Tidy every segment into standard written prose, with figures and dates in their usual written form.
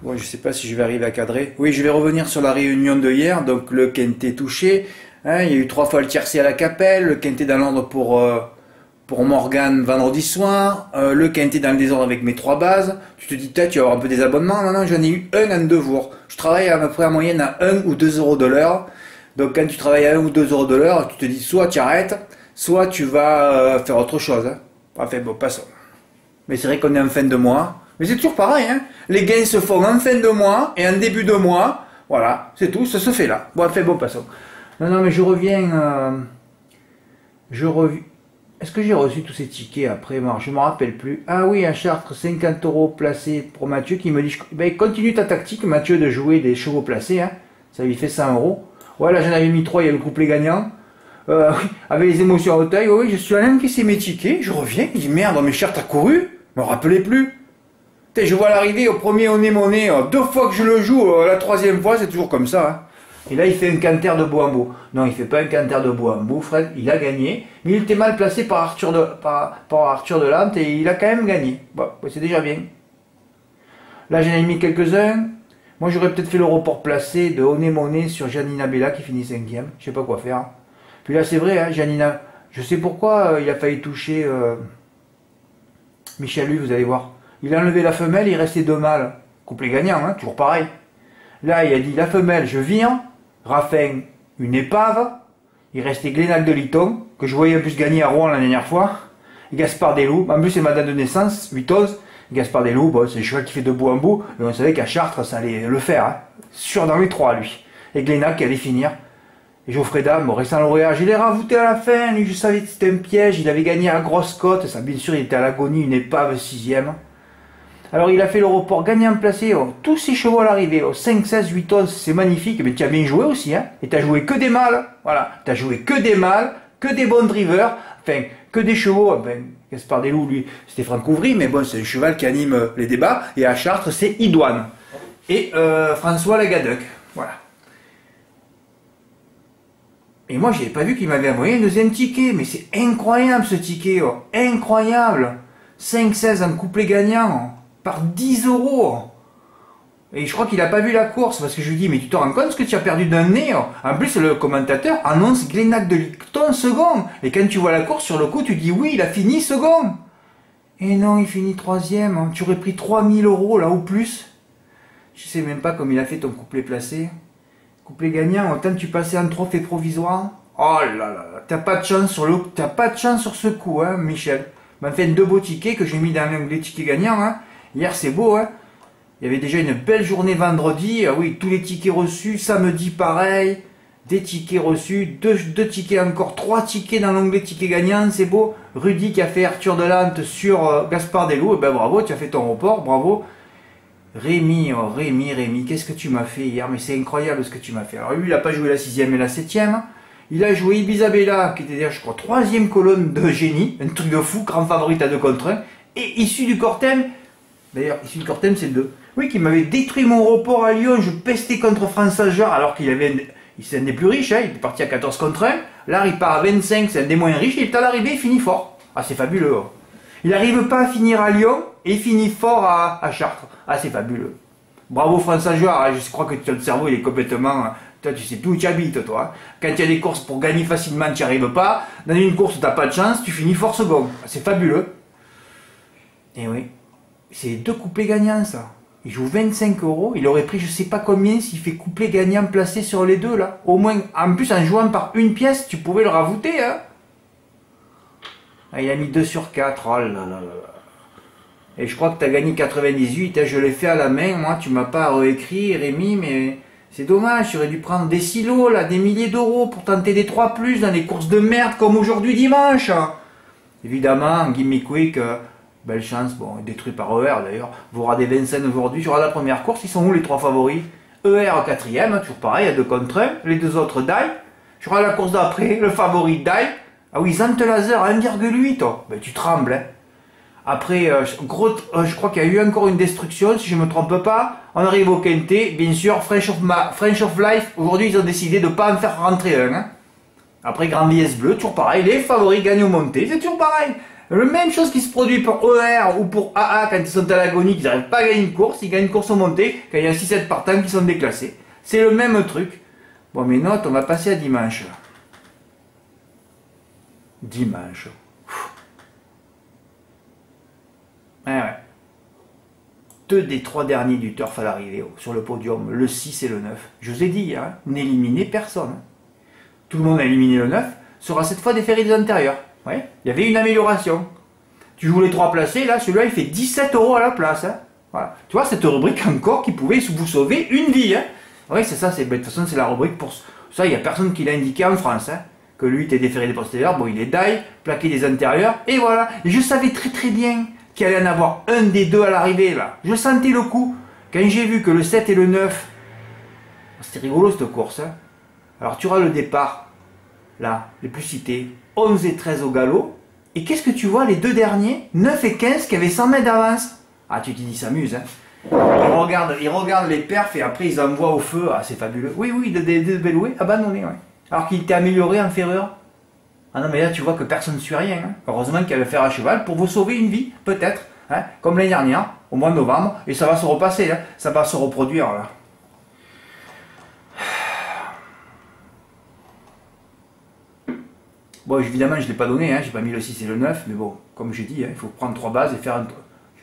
Bon, je sais pas si je vais arriver à cadrer. Oui, je vais revenir sur la réunion de hier. Donc le quintet touché. Hein, il y a eu 3 fois le tiercé à la Capelle. Le quintet dans l'ordre pour Morgane vendredi soir. Le quintet dans le désordre avec mes 3 bases. Tu te dis peut-être tu vas avoir un peu des abonnements. Non, non, j'en ai eu un en 2 jours. Je travaille à peu près en moyenne à 1 ou 2 euros de l'heure. Donc quand tu travailles à 1 ou 2 euros de l'heure, tu te dis soit tu arrêtes, soit tu vas faire autre chose. Hein. Enfin bon, passons. Mais c'est vrai qu'on est en fin de mois. Mais c'est toujours pareil, hein. Les gains se font en fin de mois et en début de mois. Voilà, c'est tout, ça se fait là. Bon, enfin bon, passons. Non, non, mais je reviens... Est-ce que j'ai reçu tous ces tickets après? Je me rappelle plus. Ah oui, à Chartres, 50 euros placés pour Mathieu qui me dit... Ben, continue ta tactique, Mathieu, de jouer des chevaux placés. Hein. Ça lui fait 100 euros. Ouais, là, j'en avais mis 3, il y a le couplet gagnant. Oui, avec les émotions à Hauteuil, oui, je suis allé encaisser mes tickets. Je reviens, je dis merde, mais Chartres a couru. Je me rappelais plus. Je vois l'arrivée au premier au nez mon nez, 2 fois que je le joue, la 3e fois, c'est toujours comme ça. Hein. Et là, il fait un canter de Boambo. Non, il fait pas un canter de Boambo, Fred, il a gagné. Mais il était mal placé par Arthur de Lante et il a quand même gagné. Bon, c'est déjà bien. Là, j'en ai mis quelques-uns. Moi, j'aurais peut-être fait le report placé de Oné Moné sur Janina Bella qui finit 5e. Je sais pas quoi faire. Puis là, c'est vrai, hein, Janina, je sais pourquoi il a failli toucher Michel Hu, vous allez voir. Il a enlevé la femelle, il restait 2 mâles. Couplet gagnant, hein, toujours pareil. Là, il a dit la femelle, je vire. Raffin, une épave. Il restait Glénac de Liton, que je voyais en plus gagner à Rouen la dernière fois. Et Gaspard Desloups, en plus c'est ma date de naissance, 8-11. Gaspard Desloups, bon, c'est le cheval qui fait de bout en bout. Mais on savait qu'à Chartres, ça allait le faire. Hein. Sûr dans les 3, lui. Et Glénac qui allait finir. Et Geoffrey Dame, restant lauréat, je l'ai ravouté à la fin, lui, je savais que c'était un piège, il avait gagné à grosse cote, ça, bien sûr, il était à l'agonie, une épave 6e. Alors, il a fait le report gagnant placé, tous ses chevaux à l'arrivée, 5, 16, 8, 11, c'est magnifique, mais tu as bien joué aussi, hein, et tu as joué que des mâles, voilà, tu as joué que des mâles, que des bons drivers, enfin, que des chevaux, ben, Gaspard Desloups, lui, c'était Franck Ouvry, mais bon, c'est le cheval qui anime les débats, et à Chartres, c'est Idoine, et François Lagadec, voilà. Et moi, j'avais pas vu qu'il m'avait envoyé un 2e ticket. Mais c'est incroyable ce ticket. Oh. Incroyable. 5-16 en couplet gagnant. Par 10 euros. Et je crois qu'il a pas vu la course. Parce que je lui dis, mais tu te rends compte ce que tu as perdu d'un nez. Oh. En plus, le commentateur annonce Glénac de Liton second. Et quand tu vois la course sur le coup, tu dis, oui, il a fini second. Et non, il finit 3e. Hein. Tu aurais pris 3000 euros là ou plus. Je sais même pas comme il a fait ton couplet placé. Couplet gagnant, autant tu passais en trophée provisoire. Oh là là, t'as pas de chance sur ce coup, hein, Michel. M'a fait 2 beaux tickets que j'ai mis dans l'onglet tickets gagnants. Hein. Hier, c'est beau, hein. Il y avait déjà une belle journée vendredi. Ah oui, tous les tickets reçus. Samedi, pareil. Des tickets reçus. 2 tickets encore. 3 tickets dans l'onglet tickets gagnants. C'est beau. Rudy qui a fait Arthur de Lante sur Gaspard Desloups. Eh ben bravo, tu as fait ton report. Bravo. Rémi, oh Rémi, qu'est-ce que tu m'as fait hier? Mais c'est incroyable ce que tu m'as fait. Alors lui, il n'a pas joué la 6e et la 7e. Il a joué Ibisabella, qui était déjà, je crois, 3e colonne de génie. Un truc de fou, grand favorite à 2 contre 1. Et issu du Cortem, d'ailleurs, issu du Cortem, c'est le 2. Oui, qui m'avait détruit mon report à Lyon. Je pestais contre François Jarre, alors qu'il avait... C'est un des plus riches, hein. Il est parti à 14 contre 1. Là, il part à 25, c'est un des moins riches. Il est à l'arrivée, il finit fort. Ah, c'est fabuleux. Hein. Il n'arrive pas à finir à Lyon et il finit fort à Chartres. Ah, c'est fabuleux. Bravo François Jouard, je crois que ton cerveau il est complètement... Toi, tu sais plus où tu habites, toi. Quand il y a des courses pour gagner facilement, tu n'y arrives pas. Dans une course où tu n'as pas de chance, tu finis fort second. C'est fabuleux. Et oui, c'est 2 couplets gagnants, ça. Il joue 25 euros. Il aurait pris je sais pas combien s'il fait couplet gagnant placé sur les 2, là. Au moins, en plus, en jouant par une pièce, tu pouvais le ravouter, hein. Ah, il a mis 2 sur 4. Oh là là là. Et je crois que tu as gagné 98. Hein, je l'ai fait à la main. Moi, tu m'as pas réécrit, Rémi, mais c'est dommage. J'aurais dû prendre des silos, là, des milliers d'euros pour tenter des 3+ dans les courses de merde comme aujourd'hui dimanche. Évidemment, Gimmick Quick, belle chance. Bon, détruit par ER d'ailleurs. Vous aurez des Vincennes aujourd'hui. J'aurai la première course. Ils sont où les 3 favoris? ER 4e, toujours pareil, à 2 contre 1. Les 2 autres die. J'aurai la course d'après, le favori die. Ah oui, Zantelazer à 1,8, oh. Ben, tu trembles. Hein. Après, je crois qu'il y a eu encore une destruction, si je ne me trompe pas. On arrive au quintet, bien sûr, French of Life. Aujourd'hui, ils ont décidé de ne pas en faire rentrer un. Hein. Après, Grand Liesse Bleu, toujours pareil. Les favoris gagnent au monté, c'est toujours pareil. La même chose qui se produit pour ER ou pour AA quand ils sont à l'agonie, qu'ils n'arrivent pas à gagner une course, ils gagnent une course au montée, quand il y a 6-7 partants qui sont déclassés. C'est le même truc. Bon, mes notes, on va passer à dimanche. Dimanche. Ouais. 2 des 3 derniers du turf à l'arrivée, sur le podium, le 6 et le 9. Je vous ai dit hier, n'éliminez personne. Tout le monde a éliminé le 9, sera cette fois déféré des antérieurs. Ouais, il y avait une amélioration. Tu joues les 3 placés, là, celui-là, il fait 17 € à la place. Hein. Voilà. Tu vois, cette rubrique encore qui pouvait vous sauver une vie. Hein. Oui, c'est ça, de toute façon, c'est la rubrique pour ça, il n'y a personne qui l'a indiqué en France. Hein. Que lui, t'es déféré des postérieurs, bon, il est die, plaqué des antérieurs, et voilà. Et je savais très très bien qu'il allait en avoir un des deux à l'arrivée, là. Je sentais le coup. Quand j'ai vu que le 7 et le 9, c'était rigolo cette course. Hein. Alors, tu auras le départ, là, les plus cités, 11 et 13 au galop. Et qu'est-ce que tu vois, les deux derniers, 9 et 15, qui avaient 100 mètres d'avance. Ah, tu te dis, ils s'amusent, hein. Ils regardent les perfs et après ils envoient au feu. Ah, c'est fabuleux. Oui, de Belloué, abandonné, ouais. Alors qu'il était amélioré en ferreur. Ah non, mais là, tu vois que personne ne suit rien. Hein. Heureusement qu'il y a le fer à cheval pour vous sauver une vie, peut-être. Hein, comme l'année dernière, au mois de novembre. Et ça va se repasser, hein. Ça va se reproduire, là. Bon, évidemment, je ne l'ai pas donné, hein, j'ai pas mis le 6 et le 9, mais bon, comme j'ai dit, hein, il faut prendre 3 bases et faire un...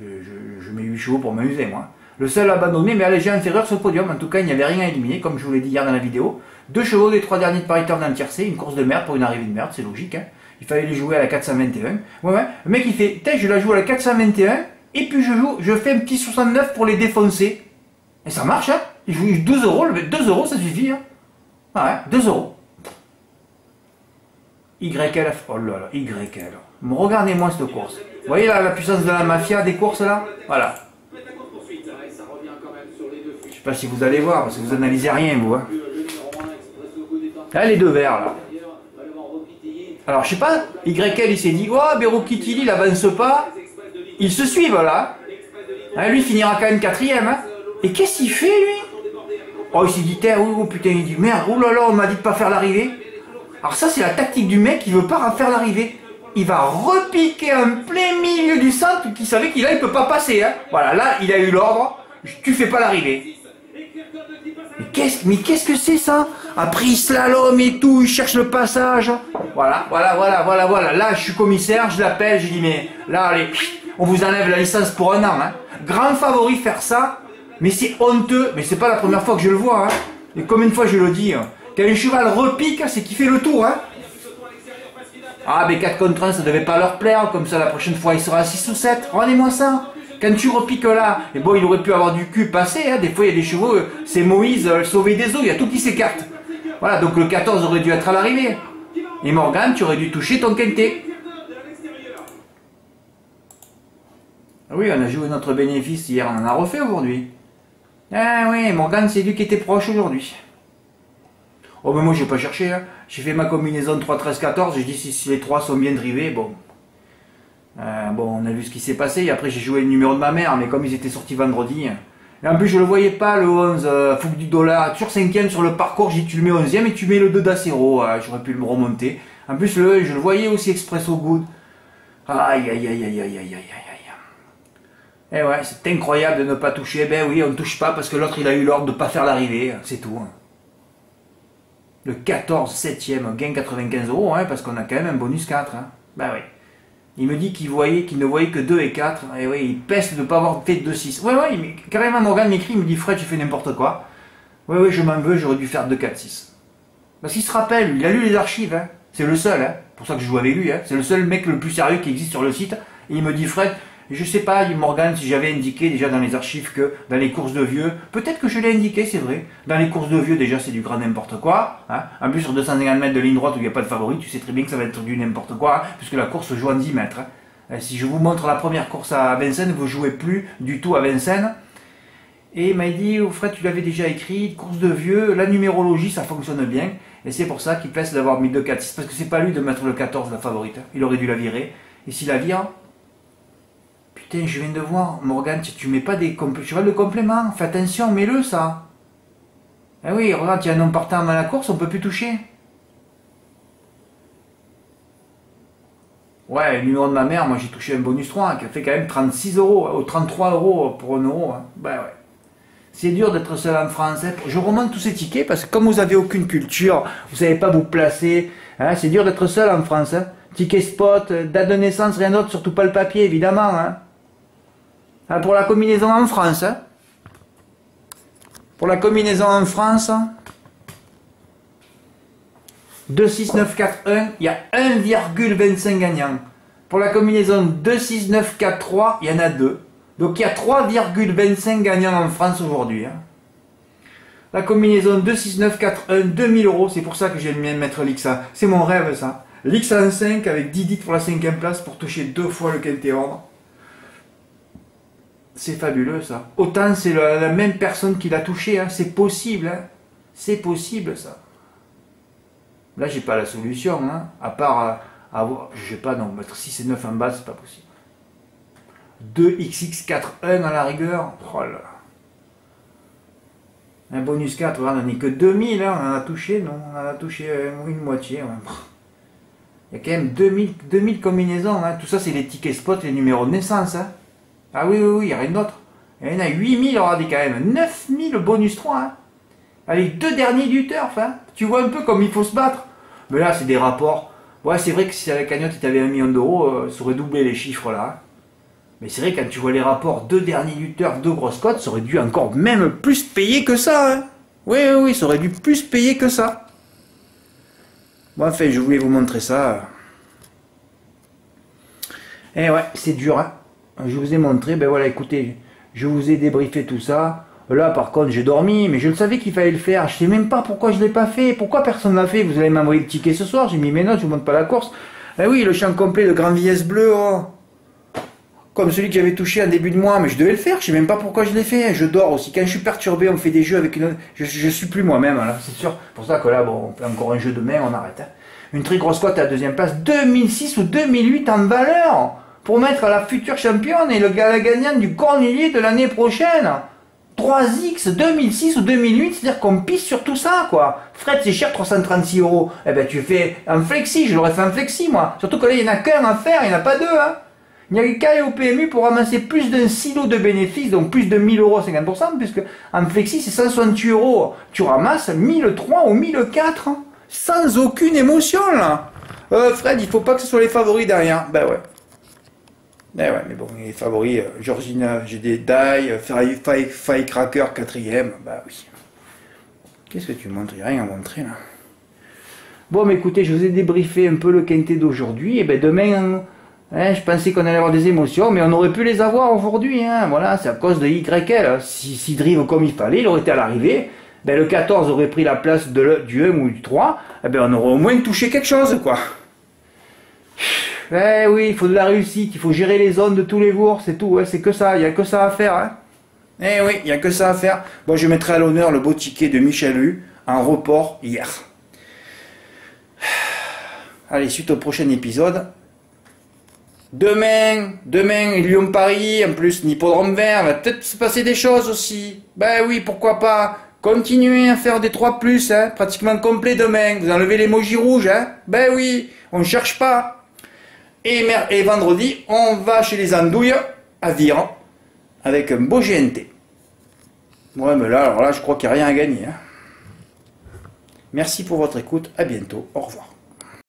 Je mets 8 chevaux pour m'amuser, moi. Le seul abandonné, mais allégé inférieur sur le podium, en tout cas, il n'y avait rien à éliminer, comme je vous l'ai dit hier dans la vidéo. 2 chevaux des 3 derniers de pariteur dans le tiercé, une course de merde pour une arrivée de merde, c'est logique, hein. Il fallait les jouer à la 421. Ouais, le mec il fait, putain, je la joue à la 421, et puis je fais un petit 69 pour les défoncer. Et ça marche, hein. Il joue 2 €, 2 € ça suffit, hein. Ah ouais, 2 €. YL, oh là là, YL. Regardez-moi cette course. Vous voyez là, la puissance de la mafia des courses là? Voilà. Je sais pas si vous allez voir, parce que vous analysez rien vous. Hein. Là les deux verts là. Alors je sais pas, YL il s'est dit, oh Berokitili il avance pas. Ils se suivent là. Hein, lui il finira quand même 4ème. Hein. Et qu'est-ce qu'il fait lui? Oh il s'est dit, oh putain, il dit, merde, oh là là, on m'a dit de pas faire l'arrivée. Alors ça c'est la tactique du mec qui veut pas faire l'arrivée. Il va repiquer en plein milieu du centre qui savait qu'il ne peut pas passer. Hein. Voilà, là il a eu l'ordre, tu fais pas l'arrivée. Mais qu'est-ce que c'est ça? Après il slalom et tout, il cherche le passage. Voilà. Là je suis commissaire, je l'appelle, je dis mais là allez, on vous enlève la licence pour un an. Hein. Grand favori faire ça, mais c'est honteux, mais c'est pas la première fois que je le vois. Hein. Et combien de fois je le dis hein. Quand un cheval repique, c'est qu'il fait le tour. Hein. Ah, mais 4 contre 1, ça devait pas leur plaire. Comme ça, la prochaine fois, il sera à 6 ou 7. Regardez-moi ça. Quand tu repiques là, et bon, il aurait pu avoir du cul passé. Hein. Des fois, il y a des chevaux, c'est Moïse, sauvé des eaux. Il y a tout qui s'écarte. Voilà, donc le 14 aurait dû être à l'arrivée. Et Morgane, tu aurais dû toucher ton quintet. Oui, on a joué notre bénéfice hier, on en a refait aujourd'hui. Ah oui, Morgane, c'est lui qui était proche aujourd'hui. Oh mais moi j'ai pas cherché, hein. J'ai fait ma combinaison 3, 13, 14, j'ai dit si les 3 sont bien drivés, bon. Bon, on a vu ce qui s'est passé, et après j'ai joué le numéro de ma mère, mais comme ils étaient sortis vendredi, et en plus je le voyais pas le 11, Fouque du dollar, toujours 5ème sur le parcours, j'ai dit tu le mets 11ème et tu mets le 2 d'Acero, j'aurais pu le remonter. En plus je le voyais aussi Expresso Good. Aïe. Et ouais, c'est incroyable de ne pas toucher, ben oui, on ne touche pas parce que l'autre il a eu l'ordre de ne pas faire l'arrivée, c'est tout. Le 14, 7ème, gain 95 €, hein, parce qu'on a quand même un bonus 4. Hein. Ben oui. Il me dit qu'il ne voyait que 2 et 4. Et oui, il peste de ne pas avoir fait 2, 6. Ouais, carrément, Morgane m'écrit, il me dit, Fred, tu fais n'importe quoi. Ouais, je m'en veux, j'aurais dû faire 2, 4, 6. Parce qu'il se rappelle, il a lu les archives. Hein. C'est le seul, hein. Pour ça que je joue avec lui. Hein. C'est le seul mec le plus sérieux qui existe sur le site. Et il me dit, Fred, je sais pas, Morgane, si j'avais indiqué déjà dans les archives que dans les courses de vieux, peut-être que je l'ai indiqué, c'est vrai. Dans les courses de vieux, déjà, c'est du grand n'importe quoi. Hein. En plus, sur 250 mètres de ligne droite où il n'y a pas de favori, tu sais très bien que ça va être du n'importe quoi, hein, puisque la course se joue en 10 mètres. Hein. Si je vous montre la première course à Vincennes, vous ne jouez plus du tout à Vincennes. Et il m'a dit, oh, Fred, tu l'avais déjà écrit, course de vieux, la numérologie, ça fonctionne bien. Et c'est pour ça qu'il pèse d'avoir mis 2, 4, 6, parce que c'est pas lui de mettre le 14, la favorite. Hein. Il aurait dû la virer. Et s'il la vire... Putain, je viens de voir, Morgane, tu mets pas des cheval de complément, fais attention, mets-le ça. Eh oui, regarde, il y a un homme partant à la course, on peut plus toucher. Ouais, le numéro de ma mère, moi j'ai touché un bonus 3 qui a fait quand même 36 euros, ou 33 euros pour 1 euro. Hein. Ben ouais. C'est dur d'être seul en France. Hein. Je remonte tous ces tickets parce que comme vous n'avez aucune culture, vous savez pas vous placer, hein, c'est dur d'être seul en France. Hein. Ticket spot, date de naissance, rien d'autre, surtout pas le papier évidemment. Hein. Ah, pour la combinaison en France. Hein. Pour la combinaison en France, 26941, il y a 1,25 gagnants. Pour la combinaison 26943, il y en a 2. Donc il y a 3,25 gagnants en France aujourd'hui. Hein. La combinaison 26941, 2000 euros, c'est pour ça que j'aime bien mettre l'XA. C'est mon rêve ça. L'XA en 5 avec 10 pour la 5e place pour toucher 2 fois le quintet ordre. C'est fabuleux ça. Autant c'est la même personne qui l'a touché, hein. C'est possible. Hein. C'est possible ça. Là j'ai pas la solution, hein. À part avoir, je sais pas, non, mettre 6 et 9 en bas, c'est pas possible. 2XX41 à la rigueur. Oh là là. Un bonus 4, on n'en est que 2000, hein. On en a touché, non? On en a touché une moitié. Ouais. Il y a quand même 2000 combinaisons. Hein. Tout ça, c'est les tickets spot, les numéros de naissance. Hein. Ah oui, il n'y a rien d'autre. Il y en a 8000, regardez quand même. 9000 bonus 3. Hein. Allez, 2 derniers du turf. Hein. Tu vois un peu comme il faut se battre. Mais là, c'est des rapports. Ouais, c'est vrai que si la cagnotte était 1 million d'euros, ça aurait doublé les chiffres là. Hein. Mais c'est vrai, quand tu vois les rapports, 2 derniers du turf, 2 grosses cotes, ça aurait dû encore même plus payer que ça. Hein. Oui, ça aurait dû plus payer que ça. Bon, enfin, je voulais vous montrer ça. Eh ouais, c'est dur. Hein. Je vous ai montré, ben voilà, écoutez, je vous ai débriefé tout ça. Là, par contre, j'ai dormi, mais je le savais qu'il fallait le faire. Je sais même pas pourquoi je ne l'ai pas fait. Pourquoi personne ne l'a fait? Vous allez m'envoyer le ticket ce soir, j'ai mis mes notes, je vous montre pas la course. Eh oui, le champ complet de Grand Villesse Bleu, oh. Comme celui que j'avais touché en début de mois, mais je devais le faire, je sais même pas pourquoi je l'ai fait. Je dors aussi. Quand je suis perturbé, on fait des jeux avec une... Je suis plus moi-même, là, c'est sûr. Pour ça que là, bon, on fait encore un jeu demain, on arrête. Hein. Une très grosse cote à la 2e place, 2006 ou 2008 en valeur, pour mettre la future championne et la gagnante du Cornelier de l'année prochaine. 3X, 2006 ou 2008, c'est-à-dire qu'on pisse sur tout ça, quoi. Fred, c'est cher, 336 euros. Eh ben, tu fais un flexi, je l'aurais fait un flexi, moi. Surtout que là, il n'y en a qu'un à faire, il n'y en a pas 2, hein. Il n'y a qu'à aller au PMU pour ramasser plus d'un silo de bénéfices, donc plus de 1000 euros à 50%, puisque en flexi, c'est 168 euros. Tu ramasses 1003 ou 1004, hein, sans aucune émotion, là. Fred, il faut pas que ce soit les favoris derrière. Ben ouais. Ben ouais, mais bon, les favoris, Georgina, j'ai des die, Firecracker, 4e, bah oui. Qu'est-ce que tu montres? Il n'y a rien à montrer, là. Bon, mais écoutez, je vous ai débriefé un peu le quintet d'aujourd'hui, et ben demain... Hein, je pensais qu'on allait avoir des émotions, mais on aurait pu les avoir aujourd'hui. Hein. Voilà, c'est à cause de YL. Si drive comme il fallait, il aurait été à l'arrivée. Ben, le 14 aurait pris la place du 1 ou du 3. Eh ben, on aurait au moins touché quelque chose, quoi. Eh oui, il faut de la réussite. Il faut gérer les zones de tous les jours. C'est tout. Hein, c'est que ça. Il n'y a que ça à faire. Hein. Eh oui, il n'y a que ça à faire. Bon, je mettrai à l'honneur le beau ticket de Michel Hu en report hier. Allez, suite au prochain épisode. Demain, Lyon-Paris, en plus, l'hippodrome vert, va peut-être se passer des choses aussi. Ben oui, pourquoi pas. Continuez à faire des 3+, hein, pratiquement complet demain. Vous enlevez l'emoji rouge, hein. Ben oui, on ne cherche pas. Et vendredi, on va chez les andouilles, à Vire, avec un beau GNT. Ouais, mais là, alors là, je crois qu'il n'y a rien à gagner. Hein. Merci pour votre écoute, à bientôt, au revoir.